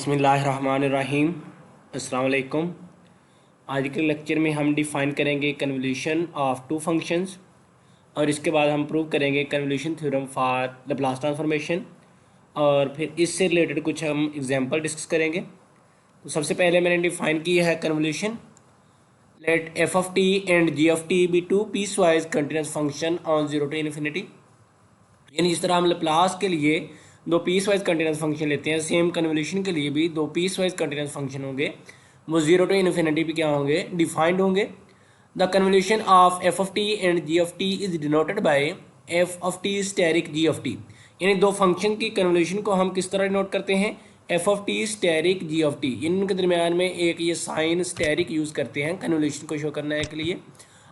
बिस्मिल्लाहिर्रहमानिर्रहीम। अस्सलाम वालेकुम। आज के लेक्चर में हम डिफ़ाइन करेंगे कन्वोल्यूशन ऑफ टू फंक्शंस और इसके बाद हम प्रूव करेंगे convolution theorem for Laplace transformation और फिर इससे रिलेटेड कुछ हम एग्जांपल डिस्कस करेंगे। तो सबसे पहले मैंने डिफ़ाइन किया है convolution. Let F of T and G of T be two piecewise continuous function on zero to infinity. यानी इस तरह हम लैप्लास के लिए दो पीस वाइज कंटिन्यूस फंक्शन लेते हैं, सेम कन्वोल्यूशन के लिए भी दो पीस वाइज कंटिन्यूस फंक्शन होंगे, वो जीरो टू इन्फिनिटी भी क्या होंगे, डिफाइंड होंगे। The convolution of F of T and G of T is denoted by F of T asterisk G of T. यानी दो फंक्शन की कन्वोल्यूशन को हम किस तरह डिनोट करते हैं, F of T asterisk G of T. इनके दरमियान में एक ये साइन स्टेरिक यूज़ करते हैं कन्वोल्यूशन को शो करने के लिए।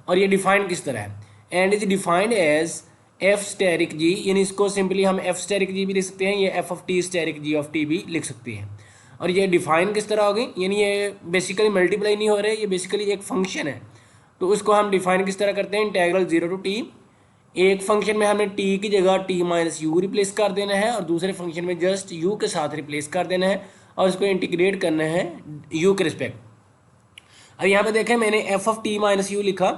और ये डिफाइंड किस तरह है, and is defined as F asterisk G. यानी इसको सिंपली हम एफ स्टेरिक जी भी लिख सकते हैं, ये F of T asterisk G of T भी लिख सकते हैं। और ये डिफाइन किस तरह होगी, यानी ये बेसिकली मल्टीप्लाई नहीं हो रहे, ये बेसिकली एक फंक्शन है। तो उसको हम डिफाइन किस तरह करते हैं, इंटेग्रल जीरो टू टी। एक फंक्शन में हमने टी की जगह टी माइनस यू रिप्लेस कर देना है और दूसरे फंक्शन में जस्ट यू के साथ रिप्लेस कर देना है और इसको इंटीग्रेट करना है यू के रिस्पेक्ट। अब यहाँ पे देखें मैंने F of T minus you लिखा,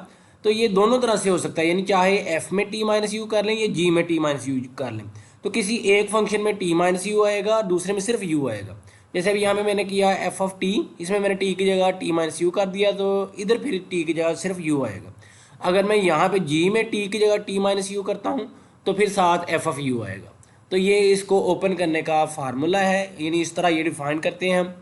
तो ये दोनों तरह से हो सकता है, यानी चाहे एफ में टी माइनस यू कर लें या जी में टी माइनस यू कर लें। तो किसी एक फंक्शन में टी माइनस यू आएगा और दूसरे में सिर्फ यू आएगा। जैसे अभी यहाँ पे मैंने किया एफ ऑफ टी, इसमें मैंने टी की जगह टी माइनस यू कर दिया, तो इधर फिर टी की जगह सिर्फ यू आएगा। अगर मैं यहाँ पे जी में टी की जगह टी माइनस यू करता हूँ तो फिर साथ एफ ऑफ यू आएगा। तो ये इसको ओपन करने का फार्मूला है, यानी इस तरह ये डिफाइन करते हैं हम।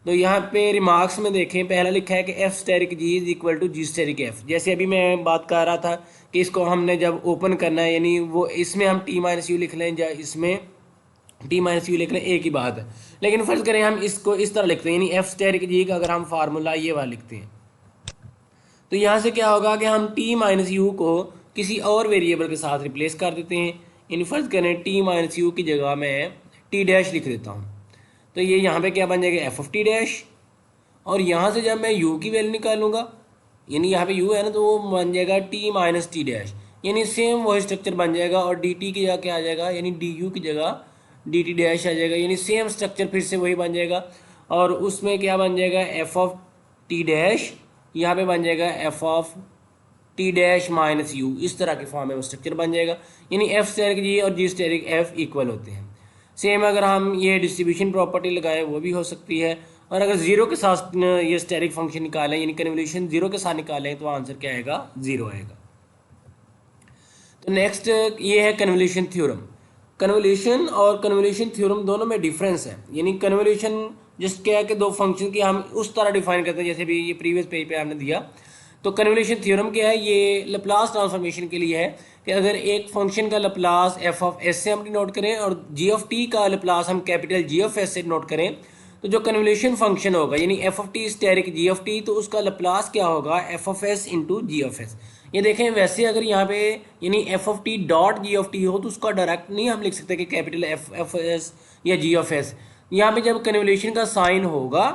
तो यहाँ पे रिमार्क्स में देखें, पहला लिखा है कि F asterisk G is equal to G asterisk F. जैसे अभी मैं बात कर रहा था कि इसको हमने जब ओपन करना है, यानी वो इसमें हम टी माइनस यू लिख लें या इसमें टी माइनस यू लिख लें, एक ही बात है। लेकिन फर्ज करें हम इसको इस तरह लिखते हैं, यानी एफ स्टेरिक जी का अगर हम फार्मूला ये वाला लिखते हैं तो यहाँ से क्या होगा कि हम टी माइनस यू को किसी और वेरिएबल के साथ रिप्लेस कर देते हैं। यानी फर्ज करें टी माइनस यू की जगह मैं टी डैश लिख देता हूँ, तो ये यहाँ पे क्या बन जाएगा, एफ ऑफ टी डैश। और यहाँ से जब मैं यू की वैल्यू निकालूंगा, यानी यहाँ पे यू है ना, तो वो बन जाएगा टी माइनस टी डैश। यानी सेम वही स्ट्रक्चर बन जाएगा और डी टी की जगह क्या आ जाएगा, यानी डी यू की जगह डी टी डैश आ जाएगा। यानी सेम स्ट्रक्चर फिर से वही बन जाएगा और उसमें क्या बन जाएगा, एफ ऑफ टी डैश, यहाँ पे बन जाएगा F of T dash minus you. इस तरह के फॉर्म में वो स्ट्रक्चर बन जाएगा। यानी एफ स्टेरिक जी और जी स्टेरिक एफ इक्वल होते हैं। सेम अगर हम ये डिस्ट्रीब्यूशन प्रॉपर्टी लगाएं वो भी हो सकती है। और अगर जीरो के साथ ये स्टेरिक फंक्शन निकालें, यानी कन्वोल्यूशन जीरो के साथ निकालें, तो आंसर क्या आएगा, जीरो आएगा। तो नेक्स्ट ये है कन्वोल्यूशन थ्योरम। कन्वोल्यूशन और कन्वोल्यूशन थ्योरम दोनों में डिफरेंस है। यानी कन्वोल्यूशन जस्ट क्या है कि दो फंक्शन की हम उस तरह डिफाइन करते हैं जैसे भी ये प्रीवियस पेज पे हमने दिया। तो कन्वोल्यूशन थ्योरम क्या है, ये लैप्लास ट्रांसफॉर्मेशन के लिए है कि अगर एक फंक्शन का लैप्लास एफ ऑफ एस से हम डिनोट करें और जी ऑफ टी का लैप्लास हम कैपिटल जी ऑफ एस से डिनोट करें, तो जो कन्वोल्यूशन फंक्शन होगा यानी F of T asterisk G of T, तो उसका लैप्लास क्या होगा, F of S into G of S. ये देखें वैसे अगर यहाँ पे यानी F of T dot G of T हो तो उसका डायरेक्ट नहीं हम लिख सकते कि कैपिटल एफ एफ एस या जी ऑफ एस। यहाँ पे जब कन्वोल्यूशन का साइन होगा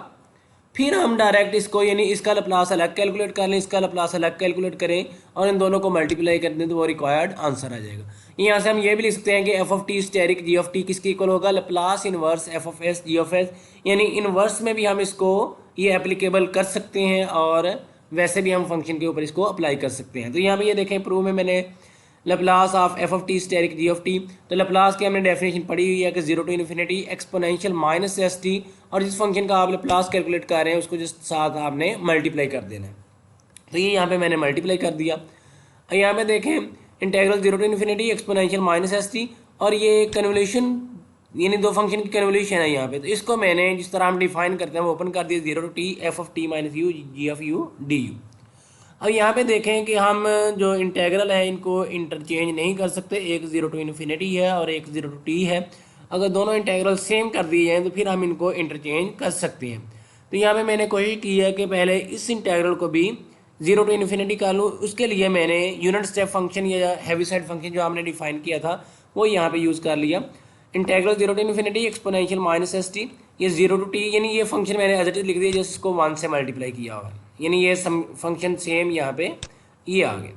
फिर हम डायरेक्ट इसको यानी इसका लैप्लास अलग कैलकुलेट कर लें, इसका लैप्लास अलग कैलकुलेट करें और इन दोनों को मल्टीप्लाई कर दें तो वो रिक्वायर्ड आंसर आ जाएगा। यहाँ से हम ये भी लिख सकते हैं कि F of T asterisk G of T किसके इक्वल होगा, Laplace inverse F of S G of S. यानी इनवर्स में भी हम इसको ये एप्लीकेबल कर सकते हैं और वैसे भी हम फंक्शन के ऊपर इसको अप्लाई कर सकते हैं। तो यहाँ पे ये देखें प्रूव में मैंने Laplace of F of T asterisk G of T, तो लैप्लास की हमने डेफिनेशन पढ़ी हुई है कि zero to infinity exponential minus S T, और जिस फंक्शन का आप लैप्लास कैलकुलेट कर रहे हैं उसको जिस साथ आपने मल्टीप्लाई कर देना है। तो ये यहाँ पे मैंने मल्टीप्लाई कर दिया। यहाँ पे देखें integral zero to infinity exponential minus S T, और ये कन्वोल्यूशन यानी दो फंक्शन की कन्वोल्यूशन है यहाँ पे। तो इसको मैंने जिस तरह हम डिफाइन करते हैं वो ओपन कर दिया, zero to T F of T minus you ji of U D U. अब यहाँ पे देखें कि हम जो इंटेग्रल है इनको इंटरचेंज नहीं कर सकते, एक जीरो टू इन्फिनिटी है और एक जीरो टू टी है। अगर दोनों इंटेग्रल सेम कर दिए हैं तो फिर हम इनको इंटरचेंज कर सकते हैं। तो यहाँ पे मैंने कोशिश की है कि पहले इस इंटेग्रल को भी जीरो टू इन्फिनिटी कर लूँ। उसके लिए मैंने यूनिट स्टेप फंक्शन या हेविसाइड फंक्शन जो हमने डिफाइन किया था वो यहाँ पे यूज़ कर लिया। Integral zero to infinity exponential minus S T, ये जीरो टू टी, यानी ये फंक्शन मैंने एज इट इज लिख दिया जैसे इसको 1 से मल्टीप्लाई किया होगा, यानी ये फंक्शन सेम यहाँ पे ये आ गया।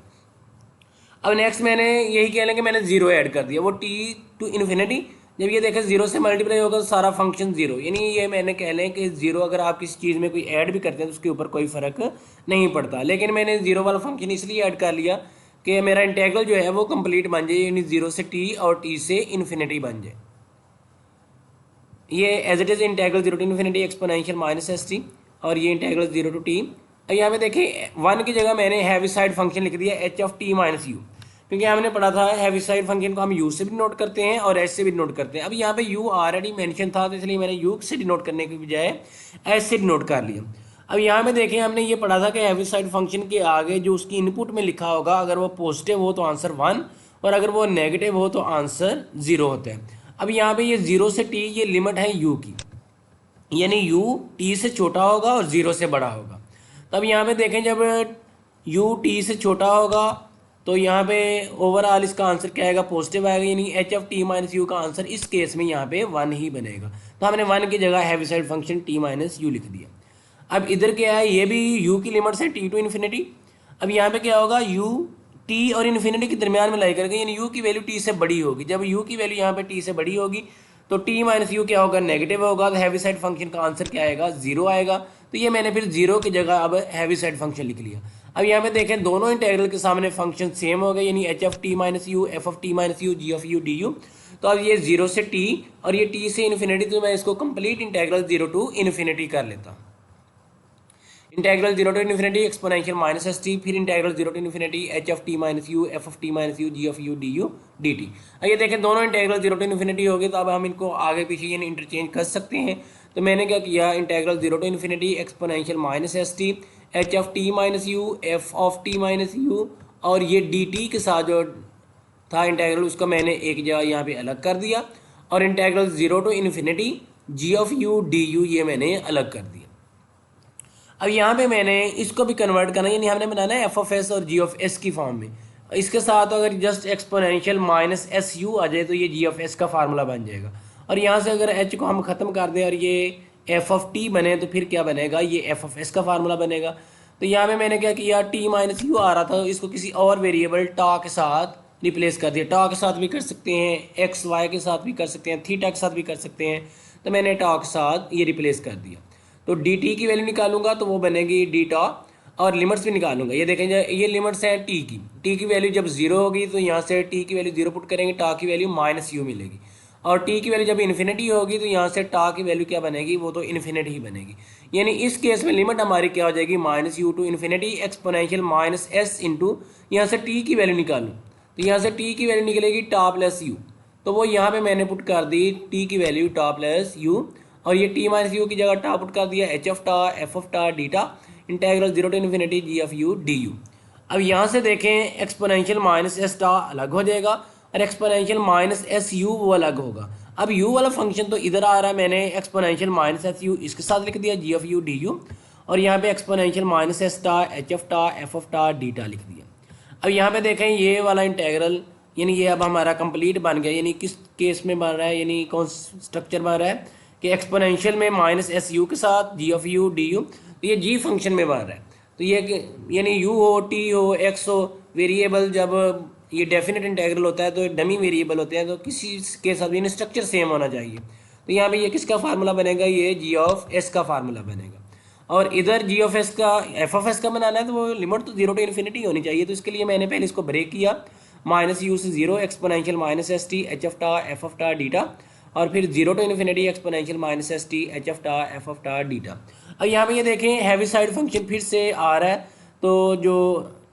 अब नेक्स्ट मैंने यही कह लें कि मैंने जीरो ऐड कर दिया, वो टी टू इन्फिनिटी जब ये देखें जीरो से मल्टीप्लाई होगा तो सारा फंक्शन जीरो, यानी ये मैंने कह लें कि जीरो अगर आप किसी चीज़ में कोई ऐड भी करते हैं तो उसके ऊपर कोई फ़र्क नहीं पड़ता। लेकिन मैंने जीरो वाला फंक्शन इसलिए ऐड कर लिया कि मेरा इंटेग्रल जो है वो कंप्लीट बन जाए, यानी जीरो से टी और टी से इन्फिनिटी बन जाए। ये as it is integral zero to infinity exponential minus S T, और ये इंटेग्रल जीरो टू टी। अब यहाँ पे देखिए वन की जगह मैंने हैवी साइड फंक्शन लिख दिया H of T minus you, क्योंकि हमने पढ़ा था हैवी साइड फंक्शन को हम यू से भी नोट करते हैं और एस से भी नोट करते हैं। अब यहाँ पे यू ऑलरेडी मेंशन था तो इसलिए मैंने यू से डिनोट करने के बजाय एस से डिनोट कर लिया। अब यहाँ पे देखें हमने ये पढ़ा था कि हैवी साइड फंक्शन के आगे जो उसकी इनपुट में लिखा होगा अगर वो पॉजिटिव हो तो आंसर वन, और अगर वो नेगेटिव हो तो आंसर जीरो होता है। अब यहाँ पे ये जीरो से टी ये लिमिट है यू की, यानी यू टी से छोटा होगा और जीरो से बड़ा होगा। तब यहाँ पे देखें जब यू टी से छोटा होगा तो यहाँ पे ओवरऑल इसका आंसर क्या आएगा, पॉजिटिव आएगा, यानी H of T minus you का आंसर इस केस में यहाँ पे वन ही बनेगा। तो हमने वन की जगह heavy side function T minus you लिख दिया। अब इधर क्या है, ये भी यू की लिमिट्स है टी टू इन्फिनिटी। अब यहाँ पे क्या होगा, यू टी और इन्फिनिटी के दरमियान में लाई करके, यानी यू की वैल्यू टी से बड़ी होगी। जब यू की वैल्यू यहाँ पे टी से बड़ी होगी तो टी माइनस यू क्या होगा, नेगेटिव होगा, तो हैवी साइड फंक्शन का आंसर क्या आएगा, जीरो आएगा। तो ये मैंने फिर जीरो की जगह अब हैवी साइड फंक्शन लिख लिया। अब यहाँ पे देखें दोनों इंटेग्रल के सामने फंक्शन सेम हो गए, यानी H of T minus you, F of T minus you, ji of U D U. तो अब ये जीरो से टी और ये टी से इन्फिनिटी, तो मैं इसको complete integral zero to infinity कर लेता हूँ। Integral zero to infinity exponential minus S t, फिर integral zero to infinity h of T minus you, F of T minus you, ji of U D u d t. ये देखें दोनों integral zero to infinity हो गए, तो अब हम इनको आगे पीछे यानी इंटरचेंज कर सकते हैं। तो मैंने क्या किया, integral zero to infinity exponential minus S T, H of T minus you, F of T minus U, और ये डी टी के साथ जो था इंटेग्रल उसका मैंने एक जगह यहाँ पे अलग कर दिया, और integral zero to infinity G of U D U ये मैंने अलग कर दिया। अब यहाँ पे मैंने इसको भी कन्वर्ट करना, यानी हमने बनाना है एफ ऑफ एस और जी ऑफ एस की फॉर्म में। इसके साथ अगर just exponential minus s u आ जाए तो ये जी ऑफ एस का फार्मूला बन जाएगा। और यहाँ से अगर एच को हम ख़त्म कर दें और ये एफ ऑफ टी बने तो फिर क्या बनेगा, ये एफ ऑफ एस का फार्मूला बनेगा। तो यहाँ पे मैंने क्या किया, टी माइनस यू आ रहा था, इसको किसी और वेरिएबल टा के साथ रिप्लेस कर दिया। टा के साथ भी कर सकते हैं, एक्स वाई के साथ भी कर सकते हैं, थीटा के साथ भी कर सकते हैं। तो मैंने टा के साथ ये रिप्लेस कर दिया। तो डी टी की वैल्यू निकालूंगा तो वो बनेगी डी टा, और लिमिट्स भी निकालूंगा। ये देखें ये लिमिट्स हैं टी की वैल्यू जब जीरो होगी तो यहाँ से टी की वैल्यू जीरो पुट करेंगे, टा की वैल्यू माइनस यू मिलेगी। और टी की वैल्यू जब इन्फिनिटी होगी तो यहाँ से टा की वैल्यू क्या बनेगी, वो तो इन्फिनिटी ही बनेगी। यानी इस केस में लिमिट हमारी क्या हो जाएगी, minus U to infinity exponential minus S into, यहाँ से टी की वैल्यू निकालूँ तो यहाँ से टी की वैल्यू निकलेगी टा प्लस यू। तो वो यहाँ पे मैंने पुट कर दी टी की वैल्यू टा प्लस यू, और ये टी माइनस यू की जगह टा पुट कर दिया H of tau, F of tau, D tau, integral zero to infinity G of U D U. अब यहाँ से देखें एक्सपोनेंशियल माइनस एस टा अलग हो जाएगा और एक्सपोनेंशियल माइनस एस यू वो अलग होगा। अब यू वाला फंक्शन तो इधर आ रहा है, मैंने एक्सपोनेंशियल माइनस एस यू इसके साथ लिख दिया जी ऑफ यू डी यू, और यहाँ पे एक्सपोनेंशियल माइनस एस टा, H of tau, F of tau, D टा लिख दिया। अब यहाँ पे देखें ये वाला इंटेग्रल यानी ये अब हमारा कंप्लीट बन गया। यानी किस केस में बन रहा है, यानी कौन स्ट्रक्चर बन रहा है कि एक्सपोनेंशियल में माइनस एस यू के साथ जी ऑफ यू डी यू, तो ये जी फंक्शन में बन रहा है। तो ये यानी यू हो, टी हो, एक्स हो, वेरिएबल जब ये डेफिनेट इंटेग्रल होता है तो डमी वेरिएबल होते हैं, तो किसी के साथ भी स्ट्रक्चर सेम होना चाहिए। तो यहाँ पे ये किसका फार्मूला बनेगा, ये जी ऑफ एस का फार्मूला बनेगा। और इधर जी ऑफ एस का एफ ऑफ एस का बनाना है तो वो लिमिट तो जीरो टू इन्फिनिटी होनी चाहिए। तो इसके लिए मैंने पहले इसको ब्रेक किया, माइनस यू से zero exponential minus S T, H of tau, F of tau, D tau, और फिर zero to infinity exponential minus S T, H of tau, F of tau, D tau. अब यहाँ पे ये देखें heavy side function फिर से आ रहा है, तो जो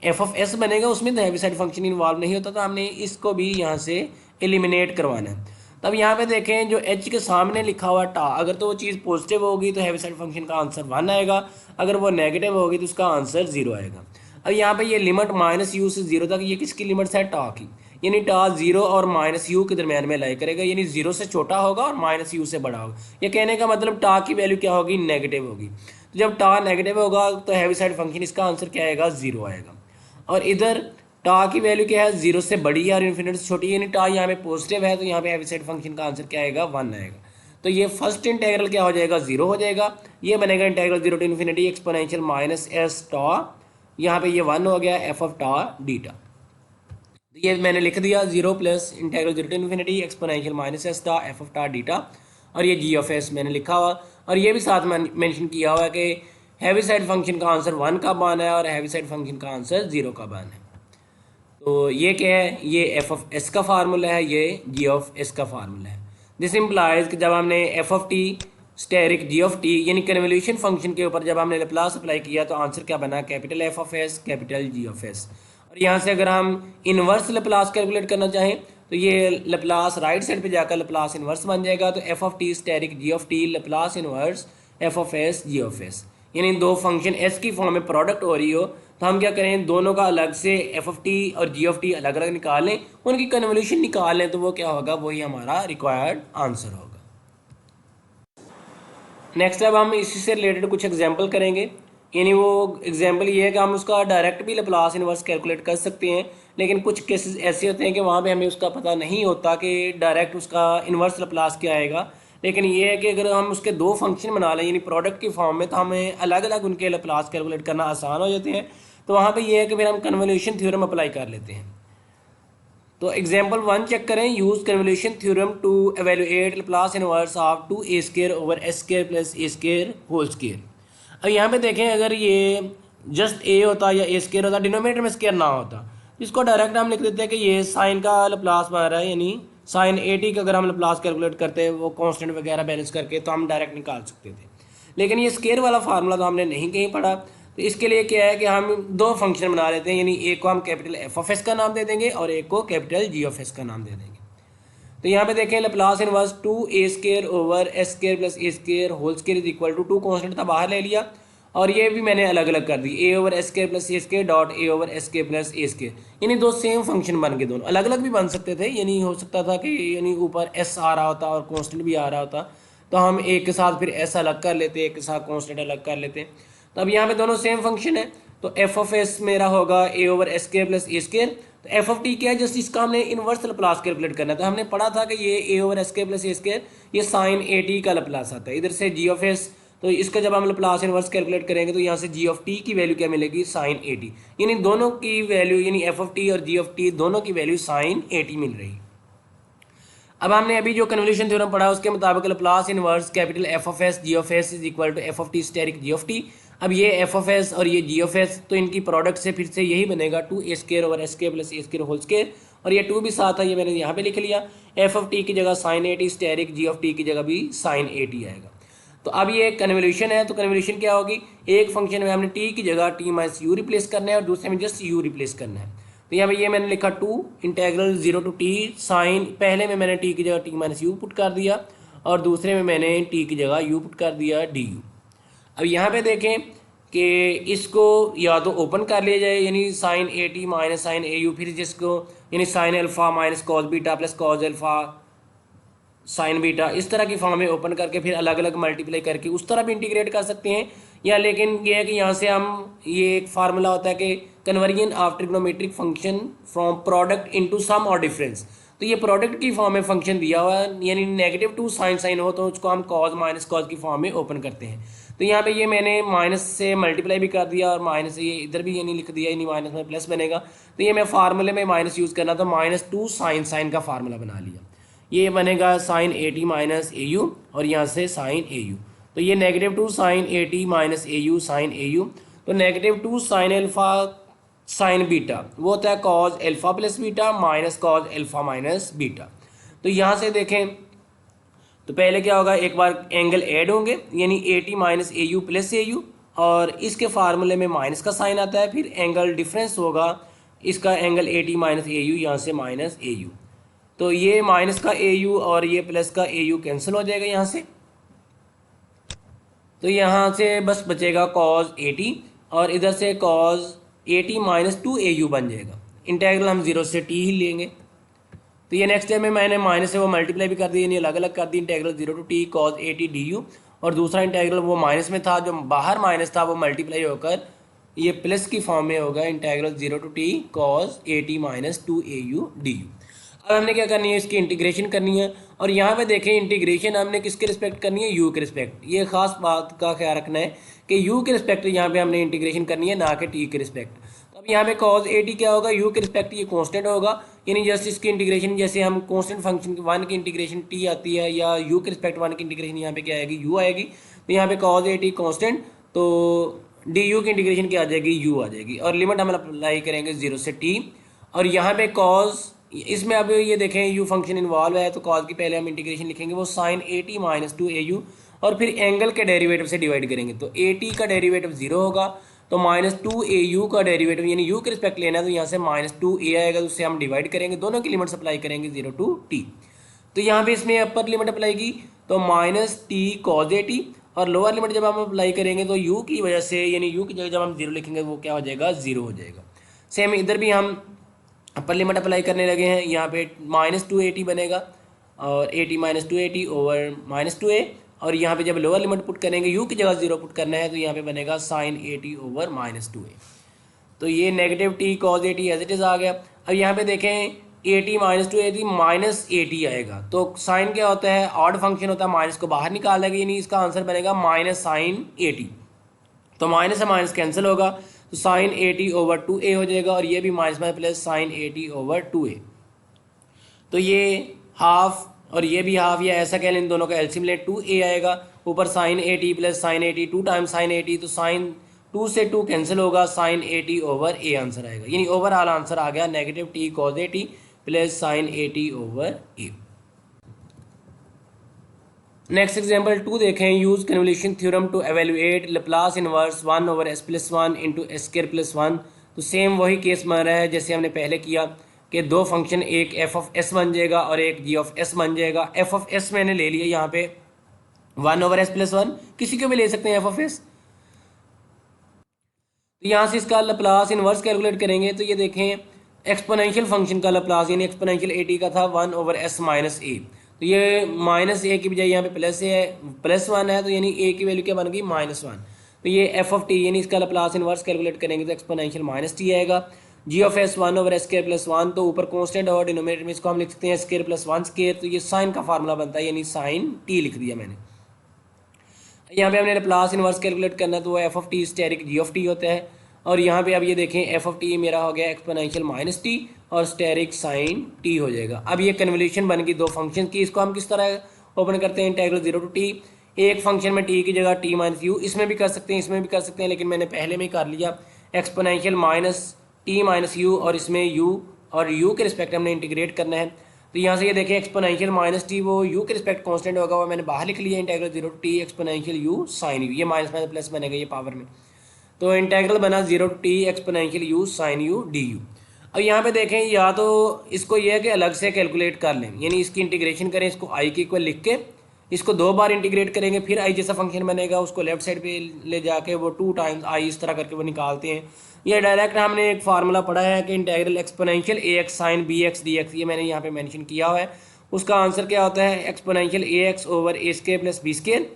एफ ऑफ एस बनेगा उसमें तो हैवी साइड फंक्शन इन्वॉल्व नहीं होता, तो हमने इसको भी यहाँ से एलिमिनेट करवाना है। तब यहाँ पे देखें जो एच के सामने लिखा हुआ टा, अगर तो वो चीज़ पॉजिटिव होगी तो हैवी साइड फंक्शन का आंसर वन आएगा, अगर वो नेगेटिव होगी तो उसका आंसर जीरो आएगा। अब यहाँ पे ये लिमिट माइनस यू से जीरो तक, ये किसकी लिमिट्स है, टा की, यानी टा जीरो और माइनस यू के दरमियान में लाई करेगा, यानी जीरो से छोटा होगा और माइनस यू से बड़ा होगा। ये कहने का मतलब टा की वैल्यू क्या होगी, नेगेटिव होगी। तो जब टा नेगेटिव होगा तो हैवी साइड फंक्शन इसका आंसर क्या आएगा, जीरो आएगा। और इधर टा की वैल्यू क्या है, जीरो से बड़ी है और इन्फिनिटी से छोटी, यानी टा यहाँ पे पॉजिटिव है तो यहाँ पे हैवी साइड फंक्शन का आंसर क्या आएगा, वन आएगा। तो ये फर्स्ट इंटेग्रल क्या हो जाएगा, जीरो हो जाएगा। ये बनेगा integral zero to infinity exponential minus S tau, यहाँ पे ये वन हो गया, एफ ऑफ टा डी टा। तो ये मैंने लिख दिया 0 plus integral 0 to infinity exponential minus S tau F of tau D tau, और ये जी ऑफ एस मैंने लिखा हुआ, और ये भी साथ में मेंशन किया हुआ है कि हैवी साइड फंक्शन का आंसर 1 कब आना है और हैवी साइड फंक्शन का आंसर 0 कब आना है। तो ये क्या है, ये एफ ऑफ एस का फार्मूला है, ये जी ऑफ एस का फार्मूला है। दिस इम्प्लाइज कि जब हमने F of T asterisk G of T यानी कन्वोल्यूशन फंक्शन के ऊपर जब हमने लैप्लास अप्लाई किया तो आंसर क्या बना, capital F of S capital G of s. और यहाँ से अगर हम इनवर्स लैप्लास कैलकुलेट करना चाहें तो ये लैप्लास राइट साइड पे जाकर लैप्लास इनवर्स बन जाएगा। तो F of T asterisk G of T Laplace inverse F of S G of S, यानी दो फंक्शन एस की फॉर्म में प्रोडक्ट हो रही हो तो हम क्या करें, दोनों का अलग से एफ ऑफ टी और जी ऑफ टी अलग अलग निकाल लें, उनकी कन्वोल्यूशन निकाल लें, तो वो क्या होगा, वही हमारा रिक्वायर्ड आंसर होगा। नेक्स्ट अब हम इसी से रिलेटेड कुछ एग्जाम्पल करेंगे। यानी वो एग्जाम्पल ये है कि हम उसका डायरेक्ट भी लैप्लास इनवर्स कैलकुलेट कर सकते हैं, लेकिन कुछ केसेस ऐसे होते हैं कि वहाँ पे हमें उसका पता नहीं होता कि डायरेक्ट उसका इनवर्स लैप्लास क्या आएगा। लेकिन ये है कि अगर हम उसके दो फंक्शन बना लें यानी प्रोडक्ट की फॉर्म में, तो हमें अलग अलग उनके लैप्लास कैलकुलेट करना आसान हो जाते हैं। तो वहाँ पे ये है कि फिर हम कन्वोल्यूशन थ्योरम अप्लाई कर लेते हैं। तो एग्जाम्पल 1 चेक करें, use convolution theorem to evaluate Laplace inverse of 2a² over s² plus a² whole square. अब यहाँ पे देखें, अगर ये जस्ट a होता या a² होता, डिनोमिनेटर में स्क्वायर ना होता, इसको डायरेक्ट हम लिख देते हैं कि ये साइन का लैप्लास बन रहा है, यानी साइन at का अगर हम लैप्लास कैलकुलेट करते हैं वो कांस्टेंट वगैरह बैलेंस करके, तो हम डायरेक्ट निकाल सकते थे। लेकिन ये स्क्वायर वाला फार्मूला तो हमने नहीं कहीं पढ़ा, तो इसके लिए क्या है कि हम दो फंक्शन बना लेते हैं, यानी एक को हम कैपिटल एफ ऑफ एस का नाम दे देंगे और एक को कैपिटल जी ऑफ एस का नाम दे देंगे। तो यहाँ पे देखें, Laplace inverse 2a² over s² plus a² whole square is equal to 2 constant था बाहर ले लिया, और ये भी मैंने अलग अलग कर दी, a over s² plus a² dot a over s² plus a², यानी दो सेम फंक्शन बन गए, दोनों अलग अलग भी बन सकते थे। यानी हो सकता था कि यानी ऊपर s आ रहा होता और कॉन्स्टेंट भी आ रहा होता, तो हम एक के साथ फिर s अलग कर लेते, एक के साथ कॉन्स्टेंट अलग कर लेते। तो अब यहाँ पे दोनों सेम फंक्शन है, तो एफ ऑफ एस मेरा होगा a over s² plus a²। तो एफ ऑफ टी क्या है, जस्ट इसका हमने इनवर्स लैप्लास कैलकुलेट करना था। हमने पढ़ा था कि ये a over s² plus a² ये साइन at का लैप्लास आता है। इधर से g ऑफ एस, तो इसका जब हम लैप्लास इनवर्स कैलकुलेट करेंगे तो यहाँ से g ऑफ t की वैल्यू क्या मिलेगी, साइन at, यानी दोनों की वैल्यू यानी एफ ऑफ टी और g ऑफ t दोनों की वैल्यू साइन at मिल रही। अब हमने अभी जो कन्वोल्यूशन थ्योरम पढ़ा उसके मुताबिक Laplace inverse capital F of S G of S is equal to F of T asterisk G of T. अब ये एफ ऑफ एस और ये जी ऑफ एस, तो इनकी प्रोडक्ट से फिर से यही बनेगा 2a² over s² plus a² whole square, और ये 2 भी साथ है, ये मैंने यहाँ पे लिख लिया। एफ ऑफ टी की जगह sine at asterisk, G of T की जगह भी साइन at आएगा। तो अब ये कन्वोल्यूशन है, तो कन्वोल्यूशन क्या होगी, एक फंक्शन में हमने टी की जगह टी माइनस यू रिप्लेस करना है और दूसरे में जस्ट यू रिप्लेस करना है। तो यहाँ पे ये मैंने लिखा 2 इंटेग्रल 0 टू टी साइन, पहले में मैंने टी की जगह टी माइनस यू पुट कर दिया और दूसरे में मैंने टी की जगह यू पुट कर दिया डी यू। अब यहाँ पे देखें कि इसको या तो ओपन कर लिया जाए, यानी sine at minus sine au, फिर जिसको यानी sine alpha minus cos beta plus cos alpha sine beta, इस तरह की फॉर्म में ओपन करके फिर अलग अलग मल्टीप्लाई करके उस तरह भी इंटीग्रेट कर सकते हैं। या लेकिन ये है कि यहाँ से हम, ये एक फार्मूला होता है कि conversion of trigonometric function from product into sum और डिफरेंस। तो ये प्रोडक्ट की फॉर्म में फंक्शन दिया हुआ है, यानी नेगेटिव टू साइन साइन हो तो उसको हम कॉज माइनस कॉज की फॉर्म में ओपन करते हैं। तो यहाँ पे ये मैंने माइनस से मल्टीप्लाई भी कर दिया और माइनस से ये इधर भी यानी लिख दिया, यानी माइनस में प्लस बनेगा। तो ये मैं फार्मूले में माइनस यूज़ करना, तो -2 साइन साइन का फार्मूला बना लिया, ये बनेगा sine at minus A U और यहाँ से साइन ए यू। तो ये -2 sine at minus A U sine A U, तो -2 साइन अल्फा साइन बीटा वो होता है cos alpha plus beta minus cos alpha minus beta. तो यहाँ से देखें तो पहले क्या होगा, एक बार एंगल ऐड होंगे यानी at minus A you plus A U, और इसके फार्मूले में माइनस का साइन आता है, फिर एंगल डिफरेंस होगा इसका angle at minus A you, यहाँ से माइनस ए यू। तो ये माइनस का ए यू और ये प्लस का ए यू कैंसिल हो जाएगा यहाँ से, तो यहाँ से बस बचेगा कॉज at और इधर से कॉज at माइनस 2au बन जाएगा। इंटेग्रल हम 0 से t ही लेंगे। तो ये नेक्स्ट टाइम में मैंने माइनस से वो मल्टीप्लाई भी कर दी, यानी अलग अलग कर दी, integral 0 to t cos at du, और दूसरा इंटेग्रल वो माइनस में था, जो बाहर माइनस था वो मल्टीप्लाई होकर ये प्लस की फॉर्म में होगा, integral 0 to t cos at minus 2au du। अब हमने क्या करनी है, इसकी इंटीग्रेशन करनी है, और यहाँ पे देखें इंटीग्रेशन हमने किसके रिस्पेक्ट करनी है, u के रिस्पेक्ट। ये खास बात का ख्याल रखना है कि u के रिस्पेक्ट यहाँ पे हमने इंटीग्रेशन करनी है, ना कि t के रिस्पेक्ट। तो अब यहाँ पे cos ए टी क्या होगा, u के रिस्पेक्ट ये कांस्टेंट होगा, यानी जस्ट इसकी इंटीग्रेशन जैसे हम कांस्टेंट फंक्शन वन की इंटीग्रेशन t आती है या u के रिस्पेक्ट वन की इंटीग्रेशन यहाँ पे क्या आएगी, u आएगी। तो यहाँ पे cos ए टी कॉन्स्टेंट, तो du की इंटीग्रेशन क्या आ जाएगी, u आ जाएगी। और लिमिट हम अप्लाई करेंगे 0 से t। और यहाँ पे cos, इसमें अब ये देखें u फंक्शन इन्वॉल्व है, तो cos की पहले हम इंटीग्रेशन लिखेंगे वो sin A T minus 2au, और फिर एंगल के डेरिवेटिव से डिवाइड करेंगे, तो ए टी का डेरिवेटिव 0 होगा, तो माइनस 2au का डेरिवेटिव यानी u के रिस्पेक्ट लेना है, तो यहाँ से माइनस 2a आएगा, तो उससे हम डिवाइड करेंगे, दोनों की लिमिट्स अप्लाई करेंगे 0 to t। तो यहाँ पे इसमें अपर लिमिट अप्लाई की तो minus T cause A T, और लोअर लिमिट जब हम अप्लाई करेंगे तो u की वजह से यानी u की जगह जब हम 0 लिखेंगे वो क्या हो जाएगा, 0 हो जाएगा। सेम इधर भी हम अपर लिमिट अप्लाई करने लगे हैं, यहाँ पे माइनस 280 बनेगा और 80 माइनस 280 ओवर माइनस 2a, और यहाँ पे जब लोअर लिमिट पुट करेंगे u की जगह 0 पुट करना है, तो यहाँ पे बनेगा साइन 80 ओवर माइनस 2a। तो ये negative T cos 80 as it is आ गया। अब यहाँ पे देखें 80 माइनस 280 माइनस 80 आएगा, तो साइन क्या होता है, ऑड फंक्शन होता है, माइनस को बाहर निकाल देगा, यानी इसका आंसर बनेगा माइनस साइन 80। तो माइनस से माइनस कैंसिल होगा, तो साइन 80 ओवर 2a हो जाएगा, और ये भी माइनस में प्लस साइन 80 ओवर 2a। तो ये हाफ और ये भी हाफ, या ऐसा कह लें इन दोनों का एलसीएम ले 2a आएगा, ऊपर sine 80 plus sine 80, 2 times sine 80, तो साइन 2 से 2 कैंसिल होगा, साइन 80 ओवर a आंसर आएगा, यानी ओवरऑल आंसर आ गया negative T cos 80 plus sine 80 over a। Next example 2 देखें, use convolution theorem to evaluate Laplace inverse 1 over s plus 1 into S square plus 1। तो same वही case बन रहा है जैसे हमने पहले किया कि दो फंक्शन, एक एफ ऑफ एस बन जाएगा और एक जी ऑफ एस बन जाएगा। एफ ऑफ एस मैंने ले लिया यहाँ पे 1 ओवर एस प्लस 1, किसी को भी ले सकते हैं एफ ऑफ एस। तो यहाँ से इसका लाप्लास इनवर्स कैलकुलेट करेंगे, तो ये देखें एक्सपोनेंशियल फंक्शन का लाप्लास यानी एक्सपोनेंशियल ए टी का था 1 ओवर एस माइनस ए, तो ये माइनस ए की बजाय यहाँ पे प्लस ए है, प्लस 1 है, तो यानी ए की वैल्यू क्या बन गई, माइनस 1। तो ये एफ ऑफ टी यानी इसका लाप्लास इनवर्स कैलकुलेट करेंगे तो एक्सपोनेंशियल माइनस टी आएगा। G of s 1 over s square plus 1, तो ऊपर कॉन्स्टेंट और डिनोमिनेटर में इसको हम लिख सकते हैं स्क्वायर प्लस 1 स्क्वायर, तो ये साइन का फार्मूला बनता है, यानी साइन टी लिख दिया मैंने। यहाँ पे हमने लाप्लास इनवर्स कैलकुलेट करना है, तो वो F of T asterisk G of T होता है। और यहाँ पे अब ये देखें एफ ऑफ टी मेरा हो गया एक्सपोनेंशियल माइनस टी और स्टेरिक साइन टी हो जाएगा। अब ये कन्वोल्यूशन बन गई दो फंक्शन की, इसको हम किस तरह ओपन करते हैं, इंटीग्रल 0 टू टी, एक फंक्शन में टी की जगह टी माइनस यू, इसमें भी कर सकते हैं इसमें भी कर सकते हैं, लेकिन मैंने पहले में ही कर लिया exponential minus T minus U, और इसमें यू और यू के रिस्पेक्ट हमने इंटीग्रेट करना है। तो यहाँ से ये देखें एक्सपोनेंशियल माइनस टी वो यू के रिस्पेक्ट कांस्टेंट होगा, वो मैंने बाहर लिख लिया integral 0 to T exponential U sine U, ये माइनस माइनस प्लस बनेगा ये पावर में, तो इंटीग्रल बना 0 to T exponential U sine U D U. अब यहाँ पे देखें या तो इसको ये है कि अलग से कैलकुलेट कर लें, यानी इसकी इंटीग्रेशन करें, इसको आई के इक्वल लिख के इसको दो बार इंटीग्रेट करेंगे, फिर आई जैसा फंक्शन बनेगा उसको लेफ्ट साइड पे ले जाके वो 2 टाइम्स आई इस तरह करके वो निकालते हैं। ये डायरेक्ट हमने एक फार्मूला पढ़ा है कि integral exponential a x sine b x d x, ये मैंने यहाँ पे मेंशन किया हुआ है, उसका आंसर क्या होता है exponential a x over A square plus B square,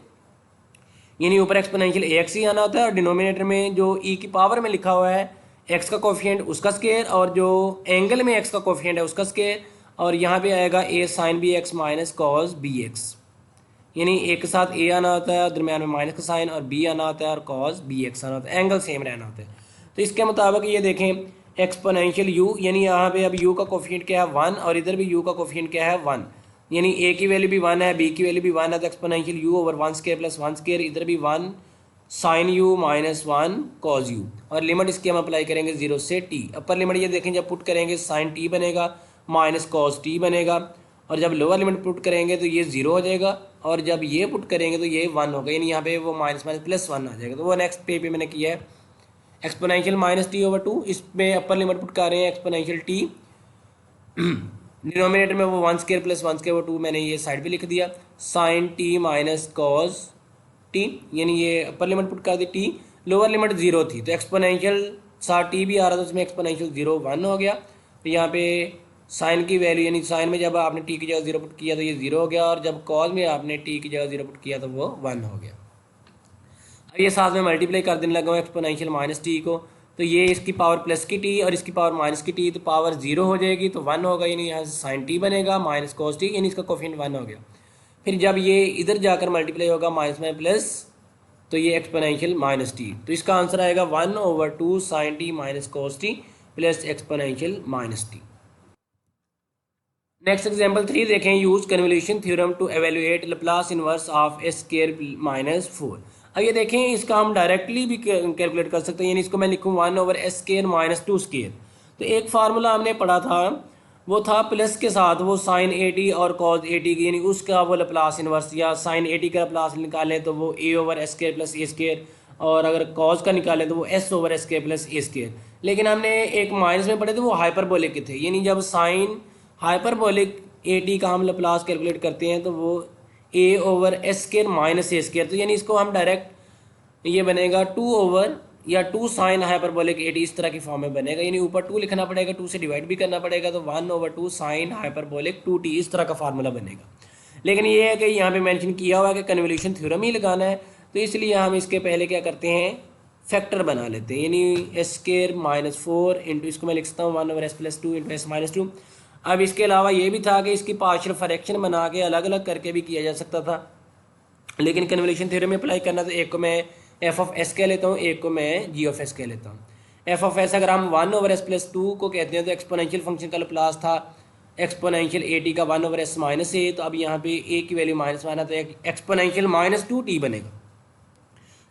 यानी ऊपर एक्सपोनेंशियल ए एक्स ही आना होता है, और डिनोमिनेटर में जो ई की पावर में लिखा हुआ है एक्स का कोफिशिएंट उसका स्क्वायर, और जो एंगल में एक्स का कोफिशिएंट है उसका स्क्वायर, और यहाँ पे आएगा a sine b x minus cos b x, यानी ए के साथ ए आना होता है और दरम्यान में माइनस का साइन, और बी आना होता है और कॉस बी एक्स आना होता है, एंगल सेम रहना होता है। तो इसके मुताबिक ये देखें एक्सपोनेंशियल यू, यानी यहाँ पे अब यू का कोफिशिएंट क्या है 1, और इधर भी यू का कोफिशिएंट क्या है 1, यानी ए की वैल्यू भी 1 है, बी की वैल्यू भी 1 है, तो exponential U over 1 square plus 1 square, इधर भी 1 sine U minus 1 cos U, और लिमिट इसकी हम अप्लाई करेंगे 0 से टी। अपर लिमिट ये देखें जब पुट करेंगे साइन टी बनेगा माइनस कॉज टी बनेगा, और जब लोअर लिमिट पुट करेंगे तो ये 0 हो जाएगा, और जब ये पुट करेंगे तो ये 1 होगा, यानी यहाँ पे वो माइनस माइनस प्लस 1 आ जाएगा। तो वो नेक्स्ट पे मैंने किया है एक्सपोनेंशियल माइनस टी ओवर 2, इसमें अपर लिमिट पुट कर रहे हैं एक्सपोनेंशियल टी, डिनोमिनेटर में वो 1 स्क्वायर प्लस 1 स्क्वायर 2 मैंने ये साइड पे लिख दिया, sine T minus cos T, यानी ये अपर लिमिट पुट कर दी टी, लोअर लिमिट 0 थी, तो एक्सपोनेंशियल साथ टी भी आ रहा था उसमें एक्सपोनेंशियल 0 1 हो गया। तो यहाँ पे साइन की वैल्यू यानी साइन में जब आपने टी की जगह 0 पुट किया तो ये 0 हो गया, और जब कॉस में आपने टी की जगह 0 पुट किया तो वो 1 हो गया। अब ये साथ में मल्टीप्लाई कर देने लगा हूँ एक्सपोनेंशियल माइनस टी को, तो ये इसकी पावर प्लस की टी और इसकी पावर माइनस की टी, तो पावर 0 हो जाएगी तो 1 होगा, यानी यहाँ से साइन टी बनेगा माइनस कॉस टी, यानी इसका कोफिशिएंट 1 हो गया। फिर जब ये इधर जाकर मल्टीप्लाई होगा माइनस में प्लस, तो ये एक्सपोनेंशियल माइनस टी, तो इसका आंसर आएगा 1 over 2 sine T minus cos T, plus exponential minus T. Next example 3 देखें, use convolution theorem to evaluate Laplace inverse of A square minus 4। अब ये देखें, इसका हम डायरेक्टली भी कैलकुलेट कर सकते हैं, यानी इसको मैं लिखूँ 1/s² माइनस 2²। तो एक फार्मूला हमने पढ़ा था, वो था प्लस के साथ वो साइन AT और कॉज AT की, यानी उसका वो लाप्लास इनवर्स, या साइन AT का लाप्लास निकालें तो वो a/s² प्लस a², और अगर कॉज का निकालें तो वो s/s² प्लस a²। लेकिन हमने एक माइनस में पढ़े थे, वो हाइपरबोलिक के थे, यानी जब साइन हाइपरबोलिक AT का हम लाप्लास कैलकुलेट करते हैं तो वो a/s² माइनस a²। तो यानी इसको हम डायरेक्ट ये बनेगा 2 या 2 साइन हाइपरबोलिक AT, इस तरह की फॉर्म में बनेगा, यानी ऊपर 2 लिखना पड़ेगा, 2 से डिवाइड भी करना पड़ेगा, तो 1/2 साइन हाइपरबोलिक 2t, इस तरह का फार्मूला बनेगा। लेकिन ये है कि यहाँ पे मेंशन किया हुआ है कि कन्वोल्यूशन थ्योरम ही लगाना है, तो इसलिए हम इसके पहले क्या करते हैं, फैक्टर बना लेते हैं, यानी s² माइनस 4 इंटू, इसको मैं लिख सकता हूँ 1/s plus 2 into s minus 2। अब इसके अलावा ये भी था कि इसकी पार्शियल फ्रैक्शन बना के अलग अलग करके भी किया जा सकता था, लेकिन कन्वोल्यूशन थ्योरम में अप्लाई करना, तो एक को मैं f(s) कह लेता हूँ, एक को मैं g(s) कह लेता हूँ। f(s) अगर हम 1/s प्लस 2 को कहते हैं तो एक्सपोनेंशियल फंक्शन का लाप्लास था एक्सपोनेंशियल AT का 1/s माइनस a, तो अब यहाँ पे a की वैल्यू -1 है तो एक्सपोनेंशियल माइनस 2t बनेगा।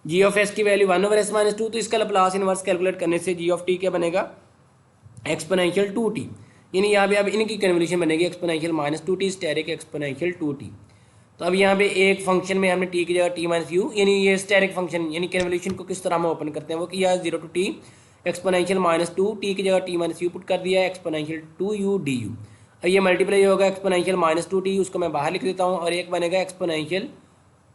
g(s) की वैल्यू 1/s माइनस 2, तो इसका लाप्लास इनवर्स कैलकुलेट करने से g(t) क्या बनेगा, एक्सपोनेंशियल 2t, यानी यहाँ पे अब इनकी कन्वोल्यूशन बनेगी exponential minus 2t steric exponential 2t। तो अब यहाँ पे एक फंक्शन में हमने t की जगह t माइनस यू, यानी ये स्टेरिक फंक्शन, यानी कन्वोल्यूशन को किस तरह हम ओपन करते हैं वो किया 0 to t exponential minus 2, t की जगह t माइनस यू पुट कर दिया, एक्सपोनेंशियल 2u du। अब ये मल्टीप्लाई होगा एक्सपोनेंशियल माइनस 2t, उसको मैं बाहर लिख देता हूँ, और एक बनेगा एक्सपोनेंशियल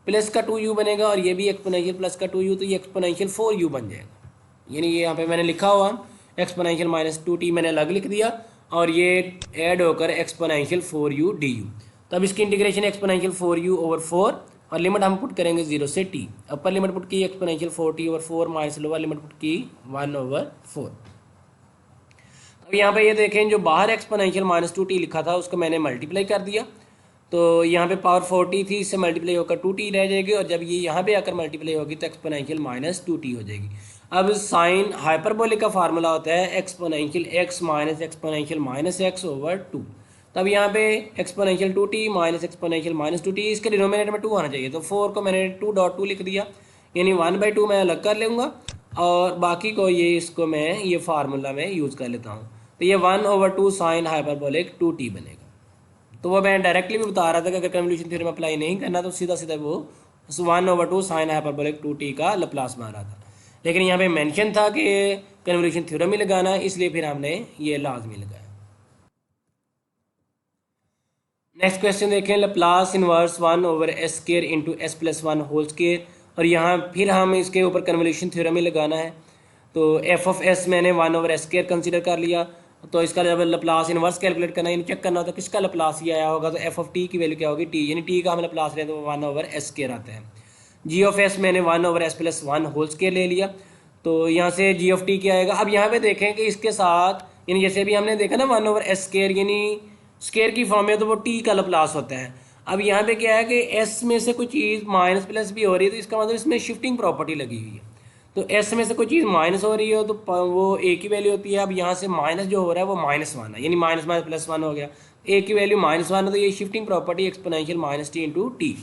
प्लस का 2u बनेगा, और ये भी एक्सपोनेंशियल प्लस का 2u, तो ये एक्सपोनेंशियल 4u बन जाएगा। यानी ये यहाँ पे मैंने लिखा हुआ एक्सपोनेंशियल माइनस 2t मैंने अलग लिख दिया, और ये ऐड होकर एक्सपोनेंशियल 4u du। तो अब इसकी इंटीग्रेशन एक्सपोनेंशियल 4u/4, और लिमिट हम पुट करेंगे 0 से t। अपर लिमिट पुट की exponential 4t/4 minus lower limit put की 1/4। अब यहाँ पे ये देखें, जो बाहर एक्सपोनेंशियल माइनस 2t लिखा था उसको मैंने मल्टीप्लाई कर दिया, तो यहाँ पे पावर 40 थी, इससे मल्टीप्लाई होकर 2t रह जाएगी, और जब ये यहाँ पे आकर मल्टीप्लाई होगी तो एक्सपोनेंशियल माइनस 2t हो जाएगी। अब साइन हाइपरबोलिक का फार्मूला होता है exponential x minus exponential minus x/2। तब यहाँ पे exponential 2t minus exponential minus 2t, इसके डिनोमिनेटर में 2 आना चाहिए, तो 4 को मैंने 2.2 लिख दिया, यानी 1/2 मैं अलग कर लूँगा, और बाकी को ये इसको मैं ये फार्मूला में यूज़ कर लेता हूँ, तो ये 1/2 साइन हाइपरबोलिक 2t बनेगा। तो वो मैं डायरेक्टली भी बता रहा था कि अगर कन्वोल्यूशन थ्योरम अप्लाई नहीं करना तो सीधा सीधा वो 1/2 साइन हाइपरबोलिक 2t का लाप्लास बना रहा था, लेकिन यहाँ पे मेंशन था कि कन्वोल्यूशन थ्योरम ही लगाना है, इसलिए फिर हमने ये लाजमी लगाया। नेक्स्ट क्वेश्चन देखें, Laplace inverse 1/s² into s plus 1 whole square, और यहाँ फिर हम इसके ऊपर कन्वोल्यूशन थ्योरम ही लगाना है। तो f(s) मैंने 1/s² कंसिडर कर लिया, तो इसका जब लाप्लास इनवर्स कैलकुलेट करना है, चेक करना होता है किसका लाप्लास ये आया होगा, तो f(t) की वैल्यू क्या होगी, t, यानी t का हम लाप्लास लें तो 1/s² आता है। g(s) मैंने 1/s प्लस 1 होल स्क्वायर ले लिया, तो यहाँ से g(t) क्या आएगा। अब यहाँ पे देखें कि इसके साथ, यानी जैसे भी हमने देखा ना 1/s², यानी स्क्वायर की फॉर्म में तो वो t का लाप्लास होता है। अब यहाँ पे क्या है कि s में से कोई चीज़ माइनस प्लस भी हो रही है, तो इसका मतलब इसमें शिफ्टिंग प्रॉपर्टी लगी हुई है, तो s में से कोई चीज़ माइनस हो रही हो तो वो a की वैल्यू होती है। अब यहाँ से माइनस जो हो रहा है वो -1 है, यानी माइनस माइनस प्लस 1 हो गया, a की वैल्यू -1 है, तो ये shifting property exponential minus t into T.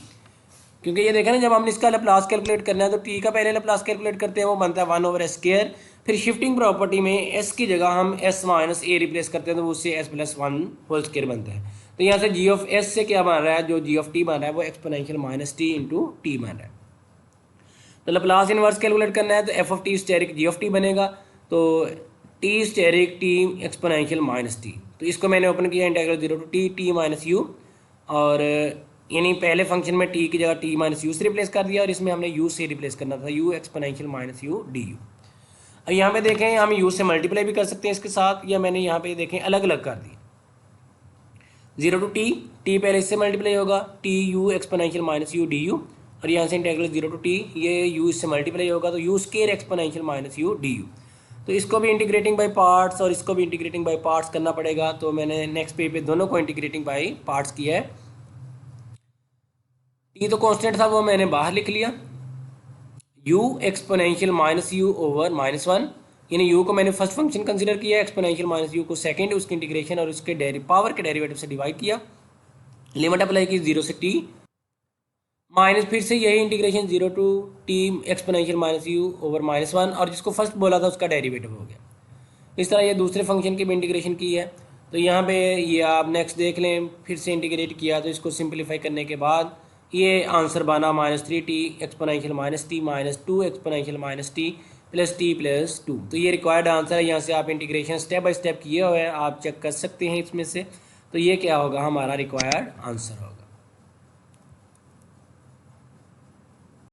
क्योंकि ये देखा ना, जब हमने इसका लाप्लास कैलकुलेट करना है तो t का पहले लाप्लास कैलकुलेट करते हैं, वो बनता है 1/s², फिर शिफ्टिंग प्रॉपर्टी में s की जगह हम s माइनस a रिप्लेस करते हैं, तो उससे s प्लस 1 होल स्क्वायर बनता है। तो यहाँ से g(s) से क्या बन रहा है, जो g(t) बन रहा है वो exponential minus t into T बन रहा है। तो लाप्लास इनवर्स कैलकुलेट करना है तो f(t) स्टेरिक g(t) बनेगा, तो t asterisk t exponential minus t, तो इसको मैंने ओपन किया integral 0 to t minus u, और यानी पहले फंक्शन में t की जगह t माइनस यू से रिप्लेस कर दिया, और इसमें हमने u से रिप्लेस करना था, u exponential minus U D U. अब यहाँ पे देखें हम u से मल्टीप्लाई भी कर सकते हैं इसके साथ, या मैंने यहाँ पे देखें अलग अलग कर दी 0 to t पहले इससे मल्टीप्लाई होगा t u exponential minus U D you, और यहाँ से इंटीग्रल 0 to t ये u इससे मल्टीप्लाई होगा तो u square exponential minus U D U. तो इसको भी इंटीग्रेटिंग बाय पार्ट्स और इसको भी इंटीग्रेटिंग बाय पार्ट्स करना पड़ेगा, तो मैंने नेक्स्ट पेज पे दोनों को इंटीग्रेटिंग बाय पार्ट्स किया है। t तो कांस्टेंट था वो मैंने बाहर लिख लिया, u exponential minus U over -1, यानी यू को मैंने फर्स्ट फंक्शन कंसीडर किया, एक्सपोनेंशियल माइनस यू को सेकंड, उसकी इंटीग्रेशन और उसके पावर के डेरिवेटिव से डिवाइड किया, लिमिट अप्लाई की 0 से टी, माइनस फिर से यही integration 0 to T exponential minus U over -1, और जिसको फर्स्ट बोला था उसका डेरिवेटिव हो गया। इस तरह ये दूसरे फंक्शन की भी इंटीग्रेशन की है। तो यहाँ पे ये आप नेक्स्ट देख लें, फिर से इंटीग्रेट किया तो इसको सिंप्लीफाई करने के बाद ये आंसर बना -3t exponential minus T minus 2 exponential minus T plus T plus 2। तो ये रिक्वायर्ड आंसर है। यहाँ से आप इंटीग्रेशन स्टेप बाय स्टेप किए हुए हैं, आप चेक कर सकते हैं इसमें से। तो ये क्या होगा, हमारा रिक्वायर्ड आंसर होगा।